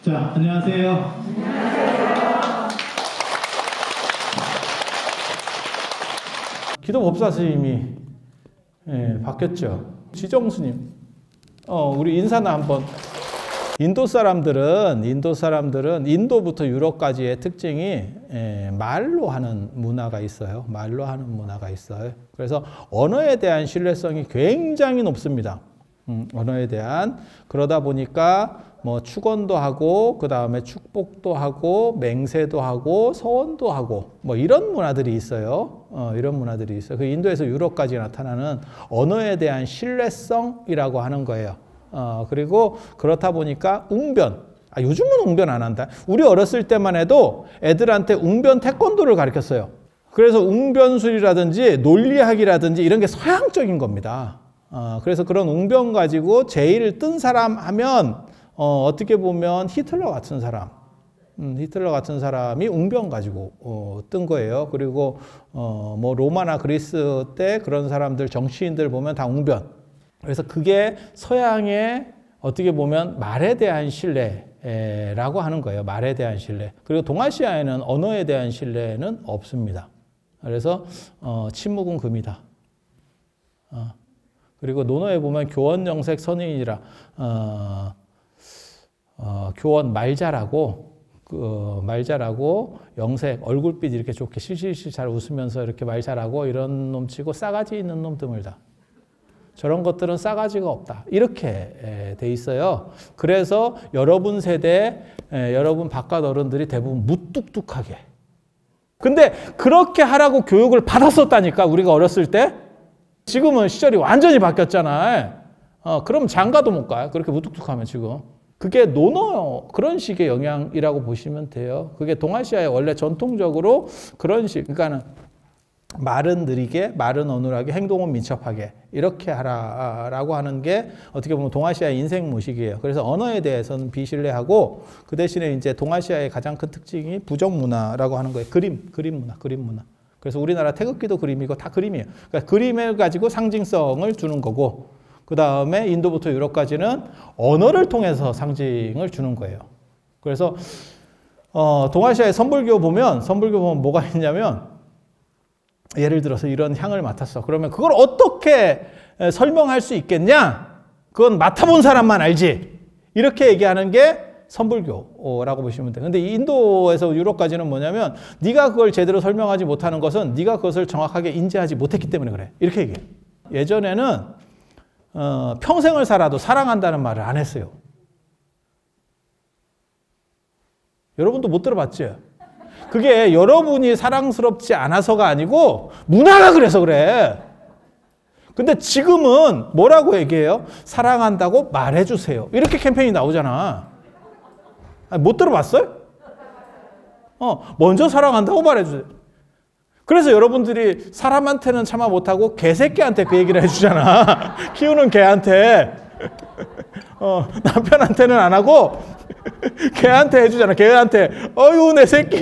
자, 안녕하세요. 기도법사 스님이 바뀌었죠. 지정스님, 우리 인사나 한번. 인도 사람들은 인도부터 유럽까지의 특징이 말로 하는 문화가 있어요. 말로 하는 문화가 있어요. 그래서 언어에 대한 신뢰성이 굉장히 높습니다. 언어에 대한. 그러다 보니까 뭐 축원도 하고 그 다음에 축복도 하고 맹세도 하고 서원도 하고 뭐 이런 문화들이 있어요. 이런 문화들이 있어요. 그 인도에서 유럽까지 나타나는 언어에 대한 신뢰성이라고 하는 거예요. 그리고 그렇다 보니까 웅변. 요즘은 웅변 안 한다. 우리 어렸을 때만 해도 애들한테 웅변 태권도를 가르쳤어요. 그래서 웅변술이라든지 논리학이라든지 이런 게 서양적인 겁니다. 그래서 그런 웅변 가지고 제일 뜬 사람 하면 어떻게 보면 히틀러 같은 사람. 히틀러 같은 사람이 웅변 가지고 뜬 거예요. 그리고 뭐 로마나 그리스 때 그런 사람들 정치인들 보면 다 웅변. 그래서 그게 서양의 어떻게 보면 말에 대한 신뢰라고 하는 거예요. 말에 대한 신뢰. 그리고 동아시아에는 언어에 대한 신뢰는 없습니다. 그래서 침묵은 금이다. 그리고 논어에 보면 교원영색 선인이라 교원 말 잘하고 말 잘하고 영색 얼굴빛 이렇게 좋게 실실실 잘 웃으면서 이렇게 말 잘하고 이런 놈 치고 싸가지 있는 놈 드물다. 저런 것들은 싸가지가 없다. 이렇게 돼 있어요. 그래서 여러분 세대, 여러분 바깥 어른들이 대부분 무뚝뚝하게. 근데 그렇게 하라고 교육을 받았었다니까, 우리가 어렸을 때. 지금은 시절이 완전히 바뀌었잖아. 그럼 장가도 못 가요. 그렇게 무뚝뚝하면 지금. 그게 논어 그런 식의 영향이라고 보시면 돼요. 그게 동아시아에 원래 전통적으로 그런 식, 그러니까는 말은 느리게, 말은 어눌하게, 행동은 민첩하게 이렇게 하라라고 하는 게 어떻게 보면 동아시아의 인생 모식이에요. 그래서 언어에 대해서는 비신뢰하고 그 대신에 이제 동아시아의 가장 큰 특징이 부정 문화라고 하는 거예요. 그림 문화. 그래서 우리나라 태극기도 그림이고 다 그림이에요. 그러니까 그림을 가지고 상징성을 주는 거고 그 다음에 인도부터 유럽까지는 언어를 통해서 상징을 주는 거예요. 그래서 동아시아의 선불교 보면 뭐가 있냐면 예를 들어서 이런 향을 맡았어. 그러면 그걸 어떻게 설명할 수 있겠냐? 그건 맡아본 사람만 알지. 이렇게 얘기하는 게 선불교라고 보시면 돼요. 근데 인도에서 유럽까지는 뭐냐면 네가 그걸 제대로 설명하지 못하는 것은 네가 그것을 정확하게 인지하지 못했기 때문에 그래. 이렇게 얘기해요. 예전에는 평생을 살아도 사랑한다는 말을 안 했어요. 여러분도 못 들어봤지? 그게 여러분이 사랑스럽지 않아서가 아니고 문화가 그래서 그래. 근데 지금은 뭐라고 얘기해요? 사랑한다고 말해주세요. 이렇게 캠페인이 나오잖아. 못 들어봤어요? 먼저 사랑한다고 말해주세요. 그래서 여러분들이 사람한테는 참아 못하고 개새끼한테 그 얘기를 해주잖아. 키우는 개한테. 남편한테는 안 하고 걔한테 해주잖아. 걔한테 어유 내 새끼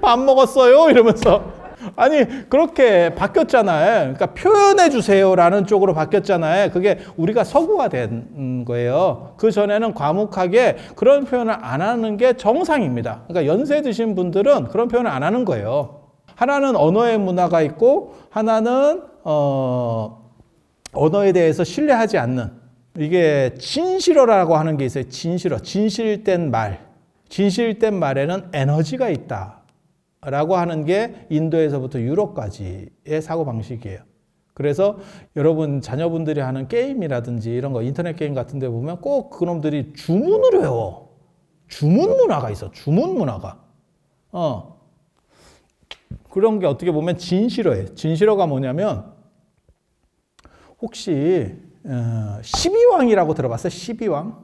밥 먹었어요 이러면서. 아니 그렇게 바뀌었잖아요. 그러니까 표현해 주세요라는 쪽으로 바뀌었잖아요. 그게 우리가 서구가 된 거예요. 그 전에는 과묵하게 그런 표현을 안 하는 게 정상입니다. 그러니까 연세 드신 분들은 그런 표현을 안 하는 거예요. 하나는 언어의 문화가 있고 하나는 언어에 대해서 신뢰하지 않는, 이게 진실어라고 하는 게 있어요. 진실어. 진실된 말. 진실된 말에는 에너지가 있다라고 하는 게 인도에서부터 유럽까지의 사고방식이에요. 그래서 여러분 자녀분들이 하는 게임이라든지 이런 거 인터넷 게임 같은 데 보면 꼭 그놈들이 주문을 외워. 주문 문화가 있어. 주문 문화가. 그런 게 어떻게 보면 진실어예요. 진실어가 뭐냐면 혹시 12왕이라고 들어봤어요? 12왕?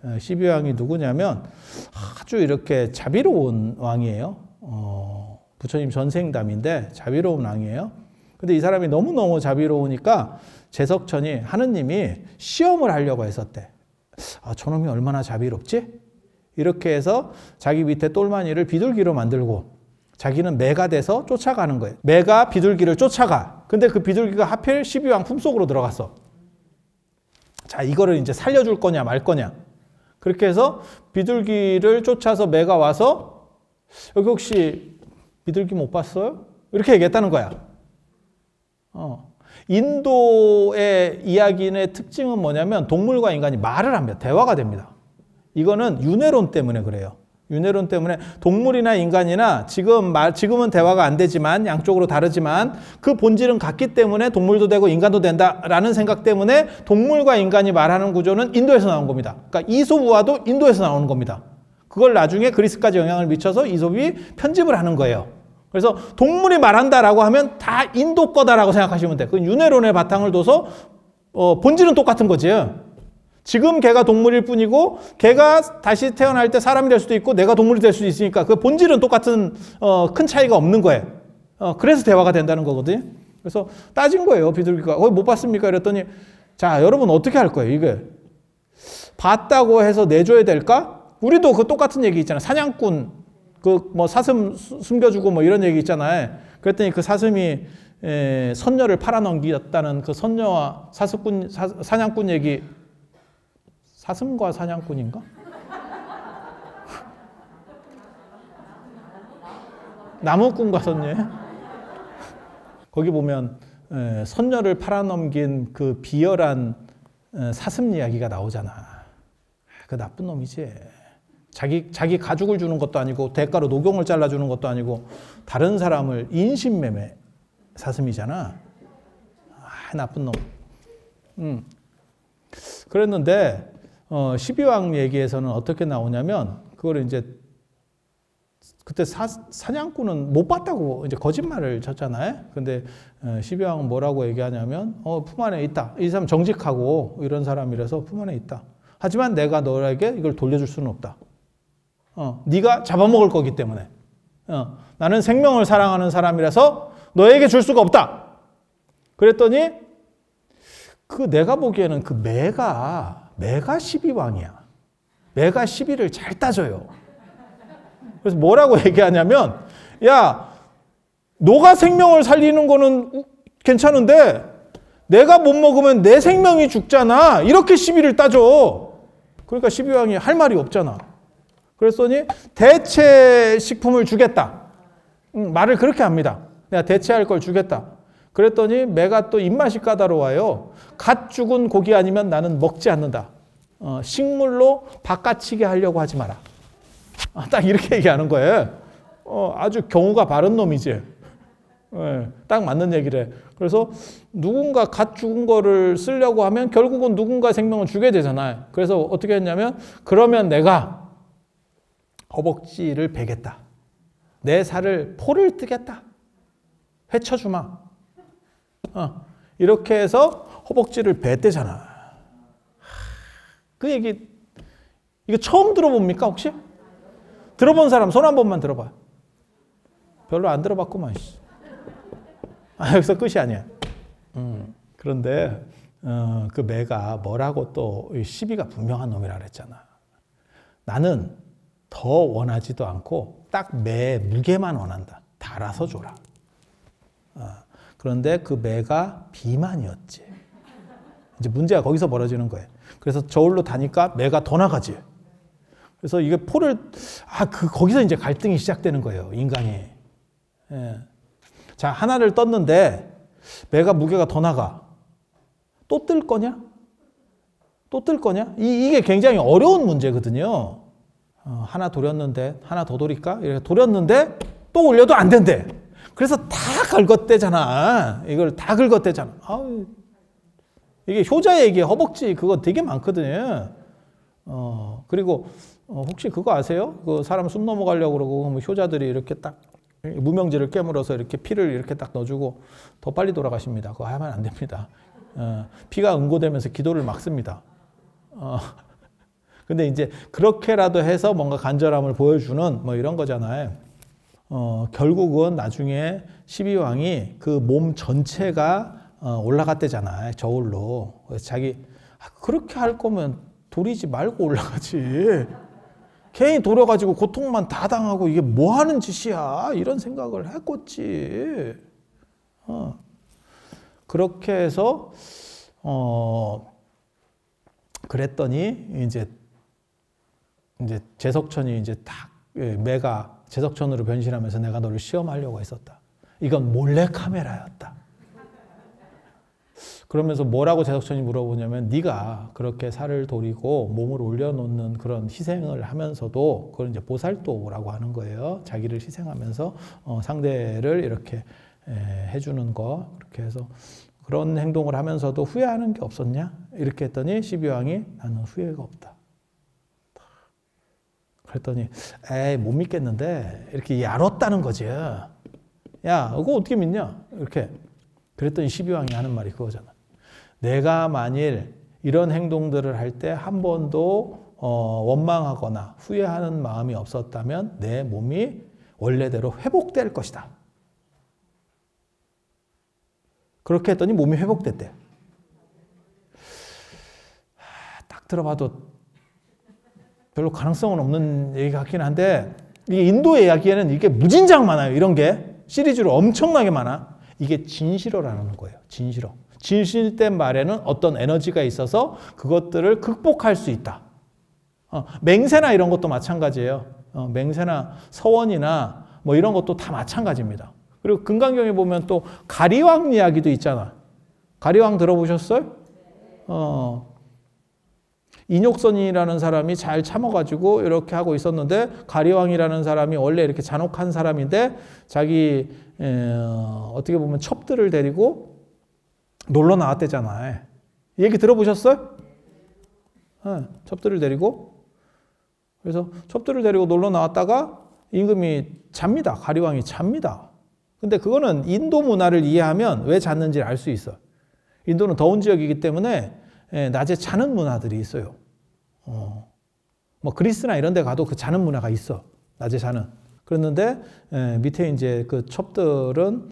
12왕이 누구냐면 아주 이렇게 자비로운 왕이에요. 부처님 전생담인데 자비로운 왕이에요. 근데 이 사람이 너무너무 자비로우니까 제석천이 하느님이 시험을 하려고 했었대. 저놈이 얼마나 자비롭지? 이렇게 해서 자기 밑에 똘마니를 비둘기로 만들고 자기는 매가 돼서 쫓아가는 거예요. 매가 비둘기를 쫓아가. 근데 그 비둘기가 하필 12왕 품속으로 들어갔어. 자, 이거를 이제 살려줄 거냐 말 거냐. 그렇게 해서 비둘기를 쫓아서 매가 와서 여기 혹시 비둘기 못 봤어요? 이렇게 얘기했다는 거야. 인도의 이야기의 특징은 뭐냐면 동물과 인간이 말을 합니다. 대화가 됩니다. 이거는 윤회론 때문에 그래요. 윤회론 때문에 동물이나 인간이나 지금은 대화가 안 되지만 양쪽으로 다르지만 그 본질은 같기 때문에 동물도 되고 인간도 된다라는 생각 때문에 동물과 인간이 말하는 구조는 인도에서 나온 겁니다. 그러니까 이솝우화도 인도에서 나오는 겁니다. 그걸 나중에 그리스까지 영향을 미쳐서 이솝이 편집을 하는 거예요. 그래서 동물이 말한다라고 하면 다 인도 거다라고 생각하시면 돼요. 그건 윤회론의 바탕을 둬서 본질은 똑같은 거지. 지금 걔가 동물일 뿐이고 걔가 다시 태어날 때 사람이 될 수도 있고 내가 동물이 될 수도 있으니까 그 본질은 똑같은 큰 차이가 없는 거예요. 그래서 대화가 된다는 거거든요. 그래서 따진 거예요. 비둘기가 못 봤습니까? 이랬더니 자 여러분 어떻게 할 거예요? 이게 봤다고 해서 내줘야 될까? 우리도 그 똑같은 얘기 있잖아요. 사냥꾼 그 뭐 사슴 숨겨주고 뭐 이런 얘기 있잖아요. 그랬더니 그 사슴이 선녀를 팔아넘겼다는 그 선녀와 사냥꾼 얘기. 사슴과 사냥꾼인가? 나무꾼과 선녀. 거기 보면 선녀를 팔아넘긴 그 비열한 사슴 이야기가 나오잖아. 그 나쁜 놈이지. 자기 가죽을 주는 것도 아니고 대가로 녹용을 잘라주는 것도 아니고 다른 사람을 인신매매 사슴이잖아. 나쁜 놈. 그랬는데 12왕 얘기에서는 어떻게 나오냐면 그걸 이제 그때 사냥꾼은 못 봤다고 이제 거짓말을 쳤잖아요. 근데 12왕은 뭐라고 얘기하냐면 품 안에 있다. 이 사람 정직하고 이런 사람이라서 품 안에 있다. 하지만 내가 너에게 이걸 돌려줄 수는 없다. 네가 잡아먹을 거기 때문에. 나는 생명을 사랑하는 사람이라서 너에게 줄 수가 없다. 그랬더니 그 내가 보기에는 그 매가 12왕이야. 매가 12를 잘 따져요. 그래서 뭐라고 얘기하냐면 야 너가 생명을 살리는 거는 괜찮은데 내가 못 먹으면 내 생명이 죽잖아. 이렇게 12를 따져. 그러니까 12왕이 할 말이 없잖아. 그랬더니 대체 식품을 주겠다. 말을 그렇게 합니다. 내가 대체할 걸 주겠다. 그랬더니 매가 또 입맛이 까다로워요. 갓 죽은 고기 아니면 나는 먹지 않는다. 식물로 바꿔치게 하려고 하지 마라. 딱 이렇게 얘기하는 거예요. 아주 경우가 바른 놈이지. 딱 맞는 얘기래. 그래서 누군가 갓 죽은 거를 쓰려고 하면 결국은 누군가 생명을 주게 되잖아요. 그래서 어떻게 했냐면 그러면 내가 허벅지를 베겠다. 내 살을 포를 뜨겠다. 회쳐주마. 이렇게 해서 허벅지를 뱉대잖아. 그 얘기 이거 처음 들어봅니까 혹시? 들어본 사람 손 한 번만 들어봐. 별로 안 들어봤구만. 여기서 끝이 아니야. 그런데 그 매가 뭐라고 또 시비가 분명한 놈이라 그랬잖아. 나는 더 원하지도 않고 딱 매 무게만 원한다. 달아서 줘라. 그런데 그 매가 비만이었지. 이제 문제가 거기서 벌어지는 거예요. 그래서 저울로 다니까 매가 더 나가지. 그래서 이게 포를 거기서 이제 갈등이 시작되는 거예요. 인간이. 자, 하나를 떴는데 매가 무게가 더 나가. 또 뜰 거냐? 또 뜰 거냐? 이게 굉장히 어려운 문제거든요. 하나 돌렸는데 하나 더 돌릴까? 이렇게 돌렸는데 또 올려도 안 된대. 그래서 다 긁었대잖아. 이걸 다 긁었대잖아. 이게 효자 얘기, 허벅지 그거 되게 많거든요. 그리고 혹시 그거 아세요? 그 사람 숨 넘어가려고 그러고 효자들이 이렇게 딱 무명지를 깨물어서 이렇게 피를 이렇게 딱 넣어주고 더 빨리 돌아가십니다. 그거 하면 안 됩니다. 피가 응고되면서 기도를 막습니다. 근데 이제 그렇게라도 해서 뭔가 간절함을 보여주는 뭐 이런 거잖아요. 결국은 나중에 12왕이 그 몸 전체가 올라갔대잖아요. 저울로. 그래서 자기 그렇게 할 거면 돌이지 말고 올라가지. 괜히 돌아가지고 고통만 다 당하고 이게 뭐 하는 짓이야. 이런 생각을 했겠지. 그렇게 해서 그랬더니 이제 이제 제석천이 이제 딱 매가 제석천으로 변신하면서 내가 너를 시험하려고 했었다. 이건 몰래카메라였다. 그러면서 뭐라고 제석천이 물어보냐면 네가 그렇게 살을 도리고 몸을 올려놓는 그런 희생을 하면서도 그걸 이제 보살도라고 하는 거예요. 자기를 희생하면서 상대를 이렇게 해주는 거. 그렇게 해서 그런 행동을 하면서도 후회하는 게 없었냐? 이렇게 했더니 시비왕이 나는 후회가 없다. 그랬더니 에이 못 믿겠는데 이렇게 얄었다는 거지. 야 그거 어떻게 믿냐? 이렇게 그랬더니 시비왕이 하는 말이 그거잖아. 내가 만일 이런 행동들을 할 때 한 번도 원망하거나 후회하는 마음이 없었다면 내 몸이 원래대로 회복될 것이다. 그렇게 했더니 몸이 회복됐대. 딱 들어봐도 별로 가능성은 없는 얘기 같긴 한데 이게 인도의 이야기에는 이게 무진장 많아요. 이런 게 시리즈로 엄청나게 많아. 이게 진실어라는 거예요. 진실어. 진실된 말에는 어떤 에너지가 있어서 그것들을 극복할 수 있다. 맹세나 이런 것도 마찬가지예요. 맹세나 서원이나 뭐 이런 것도 다 마찬가지입니다. 그리고 금강경에 보면 또 가리왕 이야기도 있잖아. 가리왕 들어보셨어요? 인욕선이라는 사람이 잘 참아가지고 이렇게 하고 있었는데 가리왕이라는 사람이 원래 이렇게 잔혹한 사람인데 자기 어떻게 보면 첩들을 데리고 놀러 나왔대잖아요. 얘기 들어보셨어요? 첩들을 데리고. 그래서 첩들을 데리고 놀러 나왔다가 임금이 잡니다. 가리왕이 잡니다. 근데 그거는 인도 문화를 이해하면 왜 잤는지를 알 수 있어요. 인도는 더운 지역이기 때문에 낮에 자는 문화들이 있어요. 뭐 그리스나 이런 데 가도 그 자는 문화가 있어. 낮에 자는. 그랬는데 밑에 이제 그 첩들은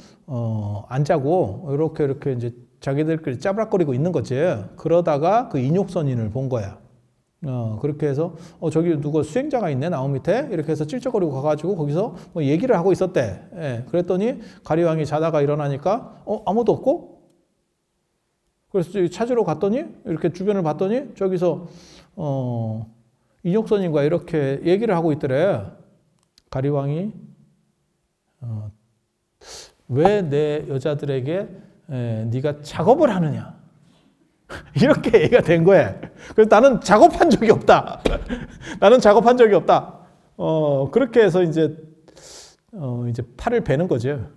안 자고 이렇게 이제 자기들끼리 짜부락거리고 있는 거지. 그러다가 그 인욕선인을 본 거야. 그렇게 해서 저기 누가 수행자가 있네 나무 밑에 이렇게 해서 찔쩍거리고 가가지고 거기서 뭐 얘기를 하고 있었대. 그랬더니 가리왕이 자다가 일어나니까 아무도 없고 그래서 찾으러 갔더니 이렇게 주변을 봤더니 저기서 인욕선인과 이렇게 얘기를 하고 있더래. 가리왕이 왜 내 여자들에게 네가 작업을 하느냐 이렇게 얘기가 된 거예요. 그래서 나는 작업한 적이 없다. 나는 작업한 적이 없다. 그렇게 해서 이제 팔을 베는 거죠.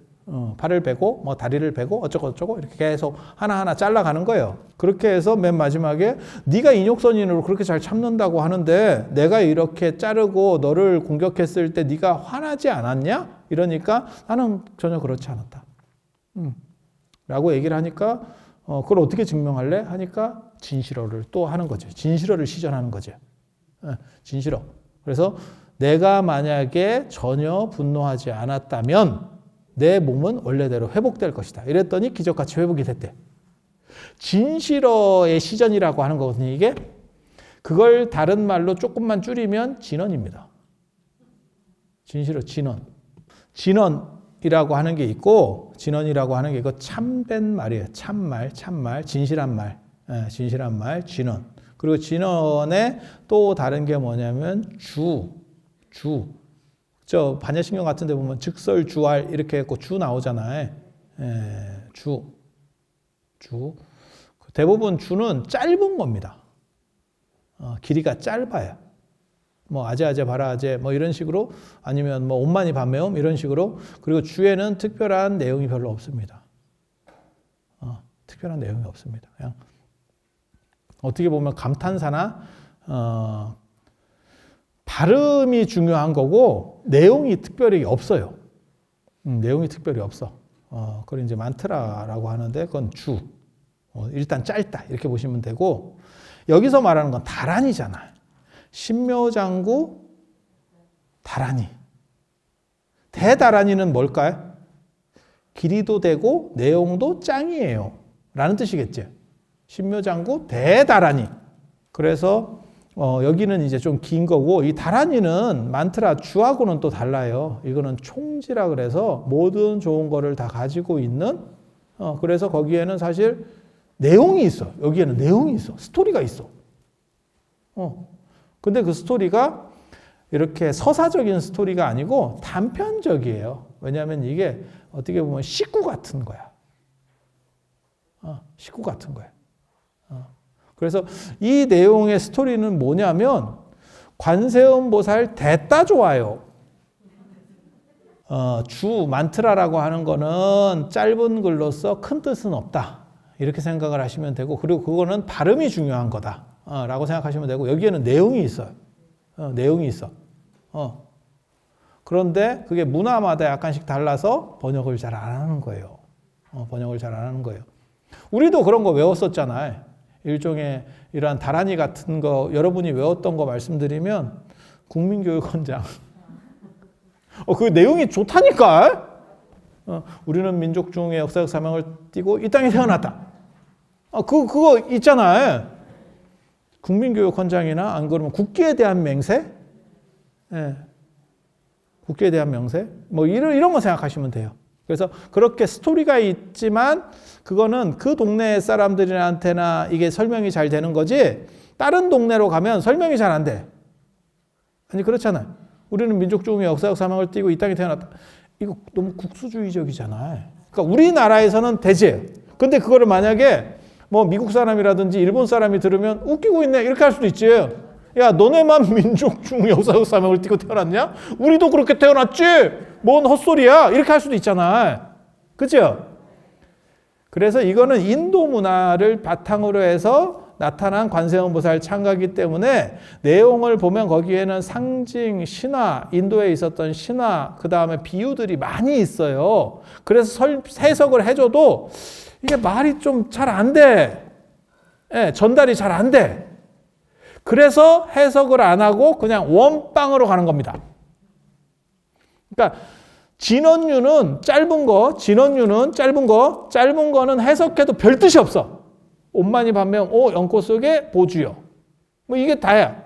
팔을 베고 뭐 다리를 베고 어쩌고 이렇게 계속 하나하나 잘라가는 거예요. 그렇게 해서 맨 마지막에 네가 인욕선인으로 그렇게 잘 참는다고 하는데 내가 이렇게 자르고 너를 공격했을 때 네가 화나지 않았냐? 이러니까 나는 전혀 그렇지 않았다. 라고 얘기를 하니까 그걸 어떻게 증명할래? 하니까 진실어를 또 하는 거죠. 진실어를 시전하는 거죠. 진실어. 그래서 내가 만약에 전혀 분노하지 않았다면 내 몸은 원래대로 회복될 것이다. 이랬더니 기적같이 회복이 됐대. 진실어의 시전이라고 하는 거거든요. 이게 그걸 다른 말로 조금만 줄이면 진언입니다. 진실어, 진언. 진언이라고 하는 게 있고 진언이라고 하는 게 이거 참된 말이에요. 참말, 진실한 말. 진실한 말, 진언. 그리고 진언에 또 다른 게 뭐냐면 주. 저 반야신경 같은 데 보면 즉설, 주알 이렇게 했고 주 나오잖아요. 주. 대부분 주는 짧은 겁니다. 길이가 짧아요. 뭐 아재아재 바라아재 뭐 이런 식으로 아니면 뭐 온만이 반매움 이런 식으로. 그리고 주에는 특별한 내용이 별로 없습니다. 특별한 내용이 없습니다. 그냥 어떻게 보면 감탄사나 발음이 중요한 거고 내용이 특별히 없어요. 내용이 특별히 없어. 그걸 이제 만트라라고 하는데 그건 주. 일단 짧다 이렇게 보시면 되고 여기서 말하는 건 다란이잖아요. 신묘장구 다란이. 대다란이는 뭘까요? 길이도 되고 내용도 짱이에요. 라는 뜻이겠죠. 신묘장구 대다란이. 그래서 여기는 이제 좀 긴 거고 이 다란이는 만트라 주하고는 또 달라요. 이거는 총지라 그래서 모든 좋은 거를 다 가지고 있는 그래서 거기에는 사실 내용이 있어. 여기에는 내용이 있어. 스토리가 있어. 근데 그 스토리가 이렇게 서사적인 스토리가 아니고 단편적이에요. 왜냐하면 이게 어떻게 보면 식구 같은 거야. 식구 같은 거야. 그래서 이 내용의 스토리는 뭐냐면 관세음보살 됐다 좋아요. 주 만트라라고 하는 거는 짧은 글로서 큰 뜻은 없다. 이렇게 생각을 하시면 되고, 그리고 그거는 발음이 중요한 거다. 라고 생각하시면 되고, 여기에는 내용이 있어요. 내용이 있어. 그런데 그게 문화마다 약간씩 달라서 번역을 잘 안 하는 거예요. 번역을 잘 안 하는 거예요. 우리도 그런 거 외웠었잖아요. 일종의 이러한 다라니 같은 거 여러분이 외웠던 거 말씀드리면 국민교육원장. 그 내용이 좋다니까. 우리는 민족 중의 역사적 사명을 띠고 이 땅에 태어났다. 그거 있잖아요. 국민교육원장이나 안 그러면 국기에 대한 맹세? 예. 국기에 대한 명세? 뭐 이런 거 생각하시면 돼요. 그래서 그렇게 스토리가 있지만 그거는 그 동네 사람들한테나 이게 설명이 잘 되는 거지, 다른 동네로 가면 설명이 잘 안 돼. 아니 그렇잖아요. 우리는 민족 중의 역사적 사명을 띠고 이 땅에 태어났다. 이거 너무 국수주의적이잖아요. 그러니까 우리나라에서는 되지. 근데 그거를 만약에 뭐 미국 사람이라든지 일본 사람이 들으면 웃기고 있네 이렇게 할 수도 있지. 야, 너네만 민족 중의 역사적 사명을 띠고 태어났냐? 우리도 그렇게 태어났지. 뭔 헛소리야. 이렇게 할 수도 있잖아. 그죠? 그래서 이거는 인도 문화를 바탕으로 해서 나타난 관세음보살 창가이기 때문에 내용을 보면 거기에는 상징, 신화, 인도에 있었던 신화, 그 다음에 비유들이 많이 있어요. 그래서 해석을 해줘도 이게 말이 좀 잘 안 돼. 예, 전달이 잘 안 돼. 그래서 해석을 안 하고 그냥 원빵으로 가는 겁니다. 그러니까 진원유는 짧은 거는 해석해도 별 뜻이 없어. 옷만이 반면 연꽃 속에 보주요. 뭐 이게 다야.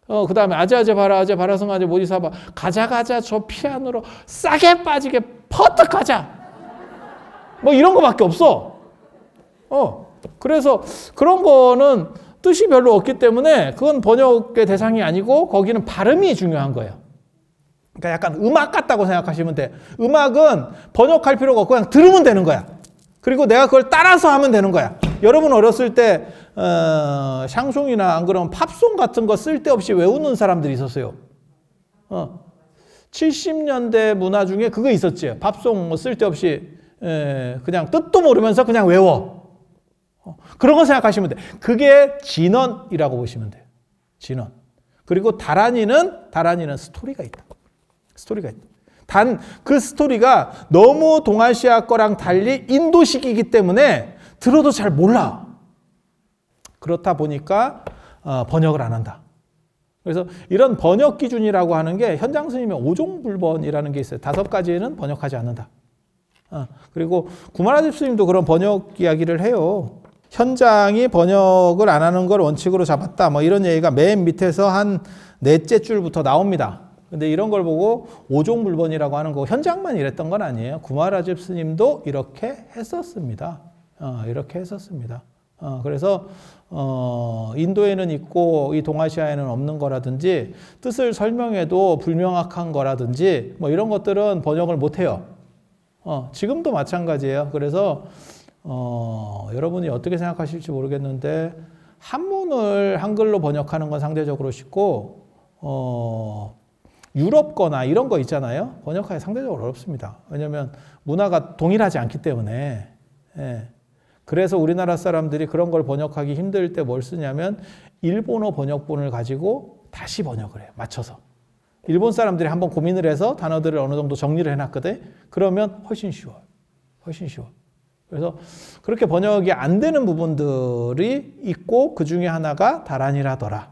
그 다음에 아재아재 바라 성아재 모지사바 가자 저 피안으로 싸게 빠지게 퍼뜩하자. 뭐 이런 거밖에 없어. 그래서 그런 거는 뜻이 별로 없기 때문에 그건 번역의 대상이 아니고 거기는 발음이 중요한 거예요. 그러니까 약간 음악 같다고 생각하시면 돼. 음악은 번역할 필요가 없고 그냥 들으면 되는 거야. 그리고 내가 그걸 따라서 하면 되는 거야. 여러분 어렸을 때 샹송이나 안 그러면 팝송 같은 거 쓸데없이 외우는 사람들이 있었어요. 70년대 문화 중에 그거 있었지. 팝송 뭐 쓸데없이 그냥 뜻도 모르면서 그냥 외워. 그런 거 생각하시면 돼. 그게 진언이라고 보시면 돼요. 진언. 그리고 다라니는 스토리가 있다. 스토리가 있다. 단 그 스토리가 너무 동아시아 거랑 달리 인도식이기 때문에 들어도 잘 몰라. 그렇다 보니까 번역을 안 한다. 그래서 이런 번역 기준이라고 하는 게 현장 스님의 오종불번이라는 게 있어요. 5가지는 번역하지 않는다. 그리고 구마라집 스님도 그런 번역 이야기를 해요. 현장이 번역을 안 하는 걸 원칙으로 잡았다. 뭐 이런 얘기가 맨 밑에서 한 4째 줄부터 나옵니다. 근데 이런 걸 보고 오종불번이라고 하는 거 현장만 이랬던 건 아니에요. 구마라집 스님도 이렇게 했었습니다. 이렇게 했었습니다. 그래서 인도에는 있고 이 동아시아에는 없는 거라든지 뜻을 설명해도 불명확한 거라든지 뭐 이런 것들은 번역을 못 해요. 지금도 마찬가지예요. 그래서 여러분이 어떻게 생각하실지 모르겠는데 한문을 한글로 번역하는 건 상대적으로 쉽고 유럽 거나 이런 거 있잖아요. 번역하기 상대적으로 어렵습니다. 왜냐하면 문화가 동일하지 않기 때문에. 그래서 우리나라 사람들이 그런 걸 번역하기 힘들 때 뭘 쓰냐면 일본어 번역본을 가지고 다시 번역을 해요. 맞춰서. 일본 사람들이 한번 고민을 해서 단어들을 어느 정도 정리를 해놨거든. 그러면 훨씬 쉬워요. 훨씬 쉬워. 그래서 그렇게 번역이 안 되는 부분들이 있고 그 중에 하나가 다란이라더라.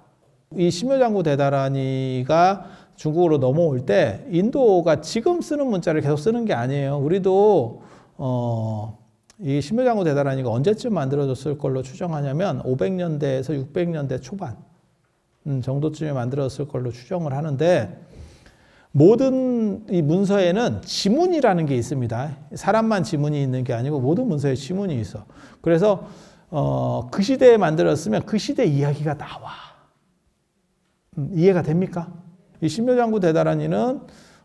이 심묘장구 대다란이가 중국으로 넘어올 때 인도가 지금 쓰는 문자를 계속 쓰는 게 아니에요. 우리도 이 심묘장구 대다란이가 언제쯤 만들어졌을 걸로 추정하냐면 500년대에서 600년대 초반 정도쯤에 만들어졌을 걸로 추정을 하는데 모든 이 문서에는 지문이라는 게 있습니다. 사람만 지문이 있는 게 아니고 모든 문서에 지문이 있어. 그래서 그 시대에 만들었으면 그 시대 이야기가 나와. 이해가 됩니까? 이 신묘장구 대다란이는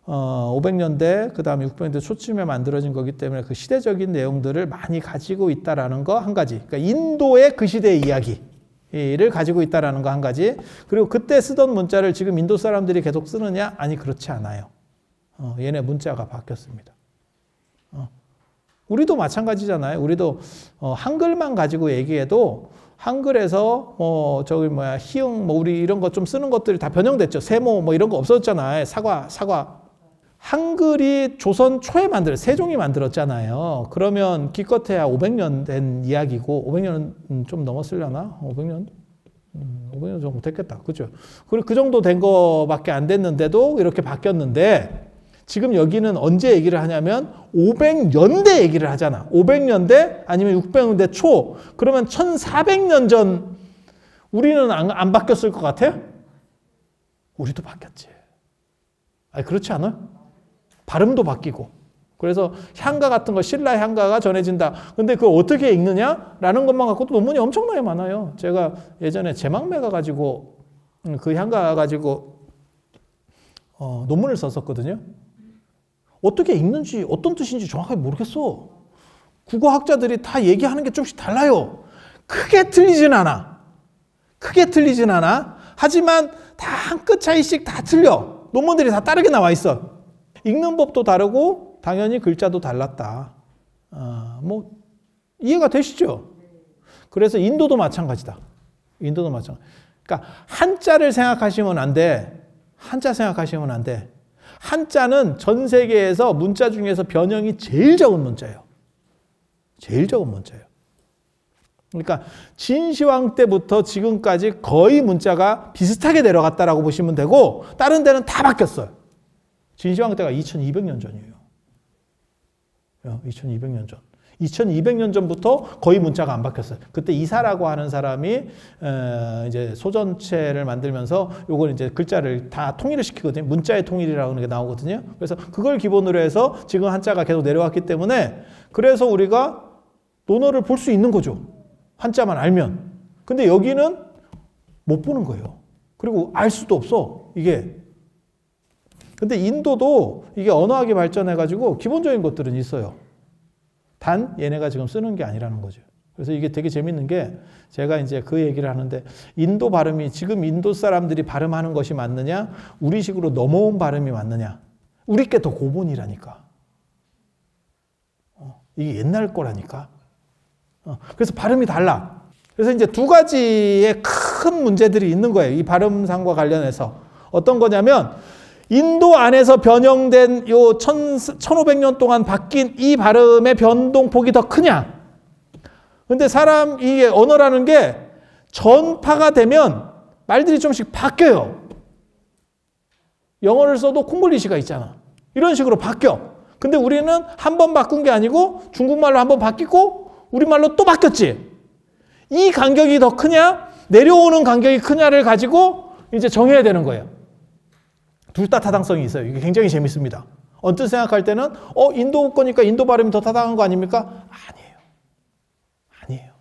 500년대 그 다음에 600년대 초쯤에 만들어진 거기 때문에 그 시대적인 내용들을 많이 가지고 있다라는 거 한 가지. 그러니까 인도의 그 시대의 이야기를 가지고 있다라는 거 한 가지. 그리고 그때 쓰던 문자를 지금 인도 사람들이 계속 쓰느냐? 아니 그렇지 않아요. 얘네 문자가 바뀌었습니다. 우리도 마찬가지잖아요. 우리도 한글만 가지고 얘기해도 한글에서 희응 우리 이런 거 좀 쓰는 것들이 다 변형됐죠. 세모 이런 거 없었잖아요. 사과. 한글이 조선 초에 세종이 만들었잖아요. 그러면 기껏해야 500년 된 이야기고 500년은 좀 넘었으려나? 500년? 500년 정도 됐겠다. 그죠? 그 정도 된 거밖에 안 됐는데도 이렇게 바뀌었는데 지금 여기는 언제 얘기를 하냐면 500년대 얘기를 하잖아. 500년대 아니면 600년대 초. 그러면 1400년 전 우리는 안 바뀌었을 것 같아요? 우리도 바뀌었지. 아니 그렇지 않아요? 발음도 바뀌고. 그래서 향가 같은 거 신라 향가가 전해진다. 근데 그거 어떻게 읽느냐라는 것만 갖고도 논문이 엄청나게 많아요. 제가 예전에 제망매 가지고 그 향가 가지고 논문을 썼었거든요. 어떻게 읽는지 어떤 뜻인지 정확하게 모르겠어. 국어학자들이 다 얘기하는 게 조금씩 달라요. 크게 틀리진 않아. 하지만 다 한 끗 차이씩 다 틀려. 논문들이 다 다르게 나와 있어. 읽는 법도 다르고 당연히 글자도 달랐다. 이해가 되시죠? 그래서 인도도 마찬가지다. 그러니까 한자를 생각하시면 안 돼. 한자는 전 세계에서 문자 중에서 변형이 제일 적은 문자예요. 그러니까 진시황 때부터 지금까지 거의 문자가 비슷하게 내려갔다라고 보시면 되고 다른 데는 다 바뀌었어요. 진시황 때가 2200년 전이에요. 2200년 전. 2200년 전부터 거의 문자가 안 바뀌었어요. 그때 이사라고 하는 사람이 이제 소전체를 만들면서 요걸 이제 글자를 다 통일을 시키거든요. 문자의 통일이라고 하는 게 나오거든요. 그래서 그걸 기본으로 해서 지금 한자가 계속 내려왔기 때문에 그래서 우리가 논어를 볼 수 있는 거죠. 한자만 알면. 근데 여기는 못 보는 거예요. 그리고 알 수도 없어. 이게. 근데 인도도 이게 언어학이 발전해가지고 기본적인 것들은 있어요. 단 얘네가 지금 쓰는 게 아니라는 거죠. 그래서 이게 되게 재밌는 게 제가 이제 그 얘기를 하는데 인도 발음이 지금 인도 사람들이 발음하는 것이 맞느냐? 우리식으로 넘어온 발음이 맞느냐? 우리 게 더 고본이라니까. 이게 옛날 거라니까. 그래서 발음이 달라. 그래서 이제 두 가지의 큰 문제들이 있는 거예요. 이 발음상과 관련해서. 어떤 거냐면 인도 안에서 변형된 요 1500년 동안 바뀐 이 발음의 변동폭이 더 크냐? 근데 이게 언어라는 게 전파가 되면 말들이 좀씩 바뀌어요. 영어를 써도 콩글리시가 있잖아. 이런 식으로 바뀌어. 근데 우리는 한 번 바꾼 게 아니고 중국말로 한 번 바뀌고 우리말로 또 바뀌었지. 이 간격이 더 크냐? 내려오는 간격이 크냐를 가지고 이제 정해야 되는 거예요. 둘 다 타당성이 있어요. 이게 굉장히 재밌습니다. 언뜻 생각할 때는 인도 거니까 인도 발음이 더 타당한 거 아닙니까? 아니에요.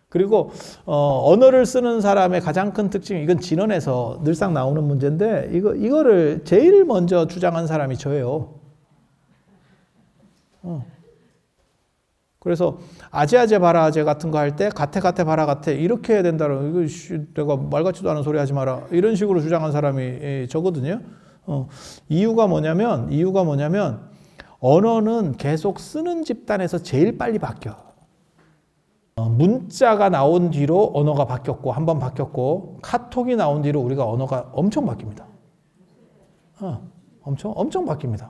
그리고 언어를 쓰는 사람의 가장 큰 특징이 이건 진언에서 늘상 나오는 문제인데 이거를 제일 먼저 주장한 사람이 저예요. 그래서 아제아제 바라아제 같은 거 할 때 가테 바라 가테 이렇게 해야 된다는 이거 내가 말 같지도 않은 소리 하지 마라 이런 식으로 주장한 사람이 저거든요. 이유가 뭐냐면 언어는 계속 쓰는 집단에서 제일 빨리 바뀌어. 문자가 나온 뒤로 언어가 바뀌었고 한 번 바뀌었고 카톡이 나온 뒤로 우리가 언어가 엄청 바뀝니다. 엄청 바뀝니다.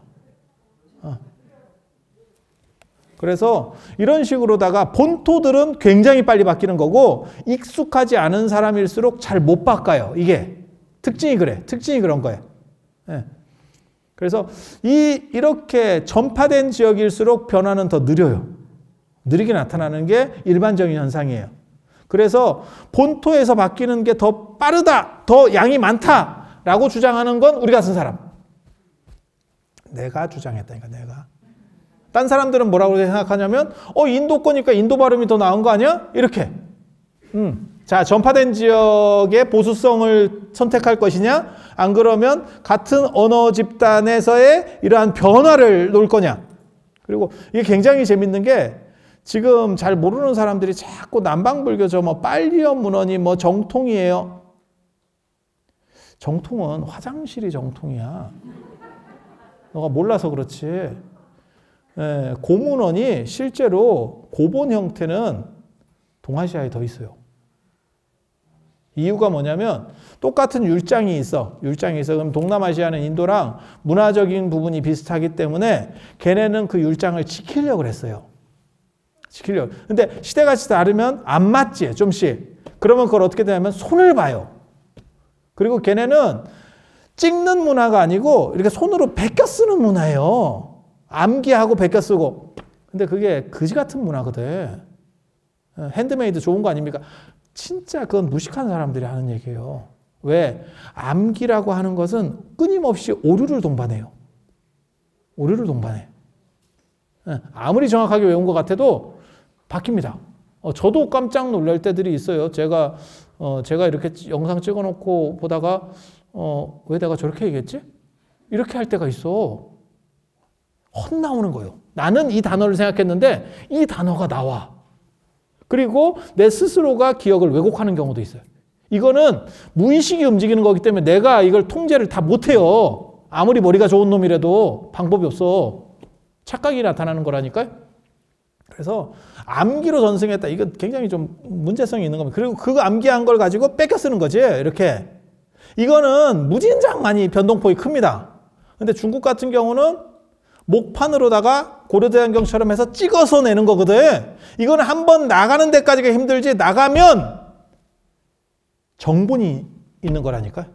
그래서 이런 식으로다가 본토들은 굉장히 빨리 바뀌는 거고 익숙하지 않은 사람일수록 잘 못 바꿔요. 이게 특징이 그런 거예요. 네. 그래서 이렇게 전파된 지역일수록 변화는 더 느려요. 느리게 나타나는 게 일반적인 현상이에요. 그래서 본토에서 바뀌는 게 더 빠르다, 더 양이 많다라고 주장하는 건 우리 같은 사람. 내가 주장했다니까, 내가. 딴 사람들은 뭐라고 생각하냐면 인도 거니까 인도 발음이 더 나은 거 아니야? 이렇게. 자, 전파된 지역의 보수성을 선택할 것이냐? 안 그러면 같은 언어 집단에서의 이러한 변화를 놓을 거냐. 그리고 이게 굉장히 재밌는 게 지금 잘 모르는 사람들이 자꾸 남방불교 뭐 빨리언 문헌이 뭐 정통이에요. 정통은 화장실이 정통이야. 너가 몰라서 그렇지. 예, 고문헌이 실제로 고본 형태는 동아시아에 더 있어요. 이유가 뭐냐면 똑같은 율장이 있어. 그럼 동남아시아는 인도랑 문화적인 부분이 비슷하기 때문에 걔네는 그 율장을 지키려고 했어요. 근데 시대가 다르면 안 맞지, 좀씩. 그러면 그걸 어떻게 되냐면 손을 봐요. 그리고 걔네는 찍는 문화가 아니고 이렇게 손으로 베껴 쓰는 문화예요. 암기하고 베껴 쓰고. 근데 그게 그지 같은 문화거든. 핸드메이드 좋은 거 아닙니까? 진짜 그건 무식한 사람들이 하는 얘기예요. 왜? 암기라고 하는 것은 끊임없이 오류를 동반해요. 아무리 정확하게 외운 것 같아도 바뀝니다. 저도 깜짝 놀랄 때들이 있어요. 제가 이렇게 영상 찍어놓고 보다가 왜 내가 저렇게 얘기했지? 이렇게 할 때가 있어. 헛나오는 거예요. 나는 이 단어를 생각했는데 이 단어가 나와. 그리고 내 스스로가 기억을 왜곡하는 경우도 있어요. 이거는 무의식이 움직이는 거기 때문에 내가 이걸 통제를 다 못해요. 아무리 머리가 좋은 놈이라도 방법이 없어. 착각이 나타나는 거라니까요. 그래서 암기로 전승했다. 이거 굉장히 좀 문제성이 있는 겁니다. 그리고 그 암기한 걸 가지고 뺏겨 쓰는 거지. 이렇게. 이거는 무진장 많이 변동폭이 큽니다. 근데 중국 같은 경우는 목판으로다가 고려대장경처럼 해서 찍어서 내는 거거든. 이거는 한번 나가는 데까지가 힘들지, 나가면 정본이 있는 거라니까.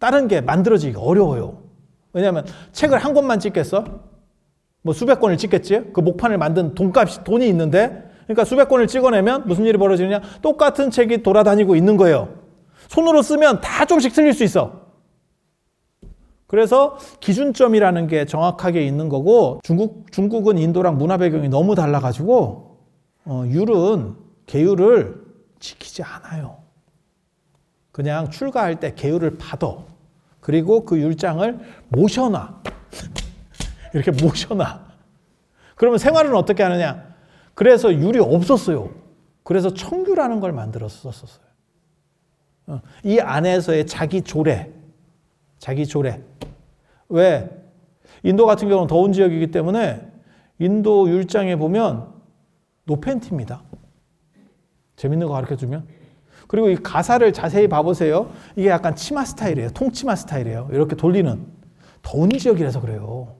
다른 게 만들어지기가 어려워요. 왜냐하면 책을 한 권만 찍겠어? 뭐 수백 권을 찍겠지? 그 목판을 만든 돈이 있는데, 그러니까 수백 권을 찍어내면 무슨 일이 벌어지느냐? 똑같은 책이 돌아다니고 있는 거예요. 손으로 쓰면 다 좀씩 틀릴 수 있어. 그래서 기준점이라는 게 정확하게 있는 거고, 중국은 인도랑 문화 배경이 너무 달라가지고 계율을 지키지 않아요. 그냥 출가할 때 계율을 받아. 그리고 그 율장을 모셔놔. 이렇게 모셔놔. 그러면 생활은 어떻게 하느냐? 그래서 율이 없었어요. 그래서 청규라는 걸 만들었었어요. 이 안에서의 자기 조례. 왜? 인도 같은 경우는 더운 지역이기 때문에 인도 율장에 보면 노팬티입니다. 재밌는 거 가르쳐주면. 그리고 이 가사를 자세히 봐보세요. 이게 약간 치마 스타일이에요. 통치마 스타일이에요. 이렇게 돌리는. 더운 지역이라서 그래요.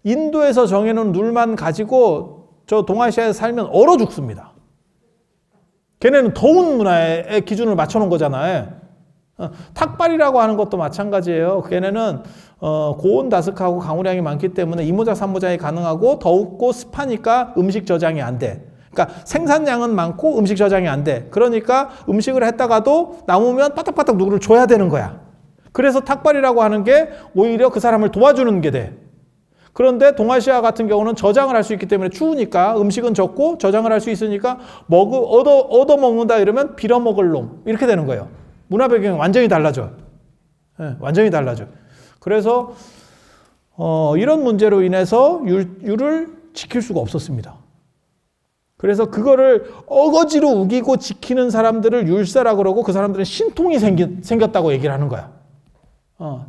인도에서 정해놓은 룰만 가지고 저 동아시아에서 살면 얼어 죽습니다. 걔네는 더운 문화의 기준을 맞춰놓은 거잖아요. 탁발이라고 하는 것도 마찬가지예요. 걔네는 고온 다습하고 강우량이 많기 때문에 이모작 삼모작이 가능하고 덥고 습하니까 음식 저장이 안 돼. 그러니까 생산량은 많고 음식 저장이 안 돼. 그러니까 음식을 했다가도 남으면 빠딱빠딱 누구를 줘야 되는 거야. 그래서 탁발이라고 하는 게 오히려 그 사람을 도와주는 게 돼. 그런데 동아시아 같은 경우는 저장을 할 수 있기 때문에 추우니까 음식은 적고 저장을 할 수 있으니까 얻어 먹는다 이러면 빌어먹을 놈 이렇게 되는 거예요. 문화 배경이 완전히 달라져. 네, 완전히 달라져. 그래서 이런 문제로 인해서 율을 지킬 수가 없었습니다. 그래서 그거를 어거지로 우기고 지키는 사람들을 율사라 그러고 그 사람들은 신통이 생겼다고 얘기를 하는 거야.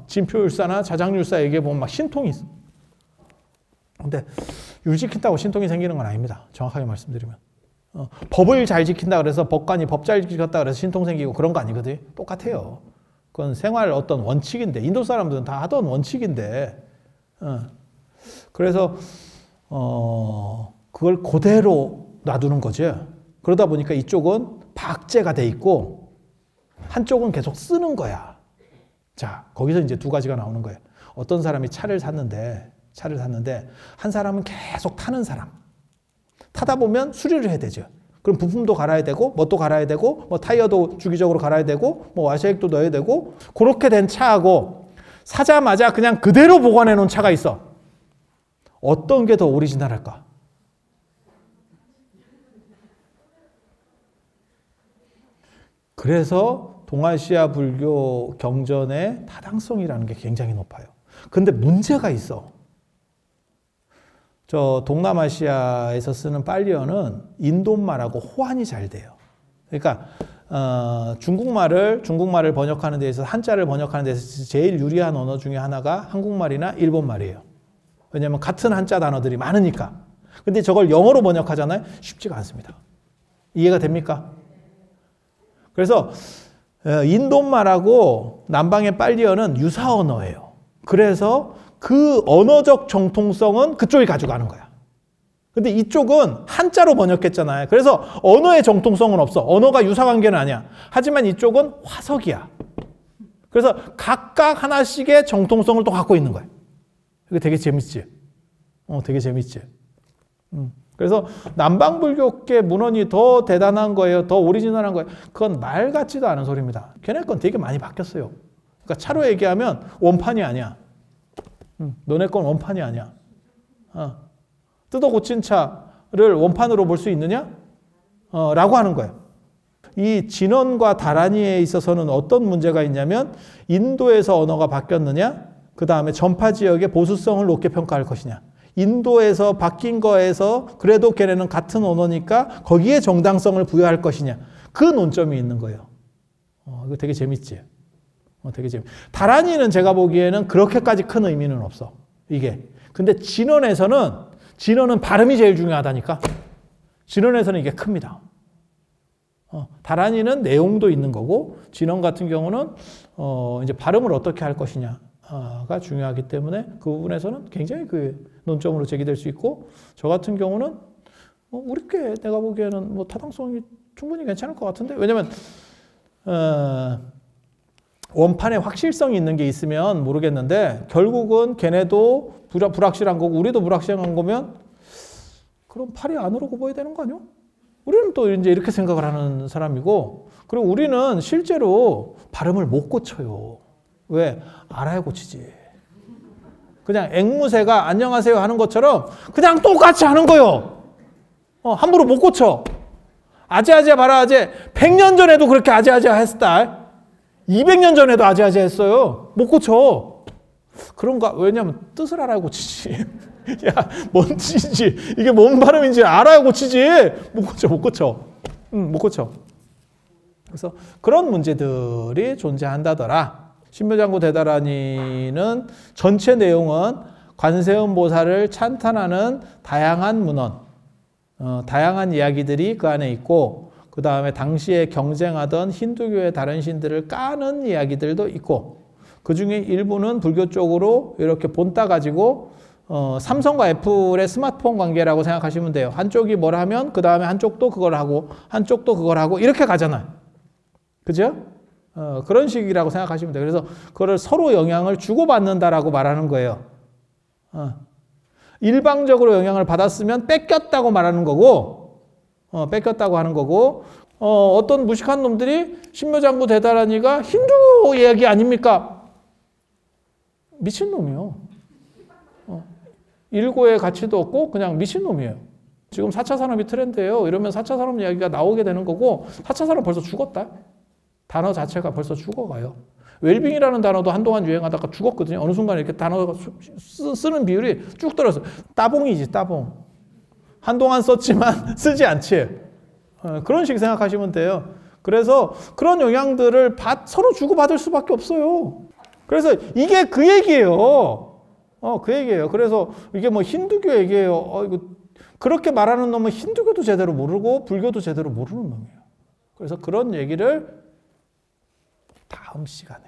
진표율사나 자장율사 얘기해 보면 막 신통이 있어. 근데 율 지킨다고 신통이 생기는 건 아닙니다. 정확하게 말씀드리면. 법을 잘 지킨다 그래서 법관이 법 잘 지켰다 그래서 신통 생기고 그런 거 아니거든. 똑같아요. 그건 생활 어떤 원칙인데 인도 사람들은 다 하던 원칙인데 그래서 그걸 그대로 놔두는 거죠. 그러다 보니까 이쪽은 박제가 돼 있고 한쪽은 계속 쓰는 거야. 자, 거기서 이제 두 가지가 나오는 거예요. 어떤 사람이 차를 샀는데 한 사람은 계속 타는 사람. 타다 보면 수리를 해야 되죠. 그럼 부품도 갈아야 되고 뭣도 갈아야 되고 뭐 타이어도 주기적으로 갈아야 되고 뭐 와샤액도 넣어야 되고 그렇게 된 차하고 사자마자 그냥 그대로 보관해 놓은 차가 있어. 어떤 게 더 오리지널할까? 그래서 동아시아 불교 경전의 타당성이라는 게 굉장히 높아요. 근데 문제가 있어. 저 동남아시아에서 쓰는 빨리어는 인도말하고 호환이 잘 돼요. 그러니까 중국말을 번역하는 데 있어서 한자를 번역하는 데 있어서 제일 유리한 언어 중에 하나가 한국말이나 일본말이에요. 왜냐하면 같은 한자 단어들이 많으니까. 근데 저걸 영어로 번역하잖아요. 쉽지가 않습니다. 이해가 됩니까? 그래서 인도말하고 남방의 빨리어는 유사 언어예요. 그래서 그 언어적 정통성은 그쪽이 가져가는 거야. 근데 이쪽은 한자로 번역했잖아요. 그래서 언어의 정통성은 없어. 언어가 유사관계는 아니야. 하지만 이쪽은 화석이야. 그래서 각각 하나씩의 정통성을 또 갖고 있는 거야. 이거 되게 재밌지? 되게 재밌지? 그래서 남방불교계 문헌이 더 대단한 거예요. 더 오리지널한 거예요. 그건 말 같지도 않은 소리입니다. 걔네 건 되게 많이 바뀌었어요. 그러니까 차로 얘기하면 원판이 아니야. 너네 건 원판이 아니야. 뜯어 고친 차를 원판으로 볼 수 있느냐? 라고 하는 거예요. 이 진원과 다란이에 있어서는 어떤 문제가 있냐면 인도에서 언어가 바뀌었느냐? 그 다음에 전파 지역의 보수성을 높게 평가할 것이냐? 인도에서 바뀐 거에서 그래도 걔네는 같은 언어니까 거기에 정당성을 부여할 것이냐? 그 논점이 있는 거예요. 이거 되게 재밌지? 되게 재밌. 다란이는 제가 보기에는 그렇게까지 큰 의미는 없어. 이게. 근데 진원은 발음이 제일 중요하다니까. 진원에서는 이게 큽니다. 다란이는 내용도 있는 거고, 진원 같은 경우는 이제 발음을 어떻게 할 것이냐가 중요하기 때문에 그 부분에서는 굉장히 그 논점으로 제기될 수 있고, 저 같은 경우는 우리께 내가 보기에는 뭐 타당성이 충분히 괜찮을 것 같은데, 왜냐면 원판에 확실성이 있는 게 있으면 모르겠는데 결국은 걔네도 불확실한 거고 우리도 불확실한 거면 그럼 팔이 안으로 굽어야 되는 거 아니야? 우리는 또 이제 이렇게 생각을 하는 사람이고, 그리고 우리는 실제로 발음을 못 고쳐요. 왜? 알아야 고치지. 그냥 앵무새가 안녕하세요 하는 것처럼 그냥 똑같이 하는 거예요. 함부로 못 고쳐. 아재아재 봐라 아재. 100년 전에도 그렇게 아재아재 했다. 200년 전에도 아재아재 했어요. 못 고쳐. 그런가? 왜냐면 뜻을 알아야 고치지. 야, 뭔 뜻인지, 이게 뭔 발음인지 알아야 고치지. 못 고쳐. 못 고쳐. 그래서 그런 문제들이 존재한다더라. 신묘장구 대다라니는 전체 내용은 관세음 보살을 찬탄하는 다양한 문헌, 다양한 이야기들이 그 안에 있고, 그 다음에 당시에 경쟁하던 힌두교의 다른 신들을 까는 이야기들도 있고, 그 중에 일부는 불교 쪽으로 이렇게 본따 가지고 삼성과 애플의 스마트폰 관계라고 생각하시면 돼요. 한쪽이 뭘 하면 그 다음에 한쪽도 그걸 하고 한쪽도 그걸 하고 이렇게 가잖아요. 그죠? 그런 식이라고 생각하시면 돼요. 그래서 그걸 서로 영향을 주고받는다라고 말하는 거예요. 일방적으로 영향을 받았으면 뺏겼다고 말하는 거고, 뺏겼다고 하는 거고, 어떤 무식한 놈들이 신묘장구 대다라니가 힌두 이야기 아닙니까? 미친놈이요. 일고의 가치도 없고 그냥 미친놈이에요. 지금 4차 산업이 트렌드예요. 이러면 4차 산업 이야기가 나오게 되는 거고, 4차 산업 벌써 죽었다. 단어 자체가 벌써 죽어가요. 웰빙이라는 단어도 한동안 유행하다가 죽었거든요. 어느 순간 이렇게 단어가 쓰는 비율이 쭉 떨어졌어요. 따봉이지, 따봉. 한동안 썼지만 쓰지 않지. 그런 식 생각하시면 돼요. 그래서 그런 영향들을 서로 주고받을 수밖에 없어요. 그래서 이게 그 얘기예요. 그 얘기예요. 그래서 이게 뭐 힌두교 얘기예요. 이거 그렇게 말하는 놈은 힌두교도 제대로 모르고 불교도 제대로 모르는 놈이에요. 그래서 그런 얘기를 다음 시간에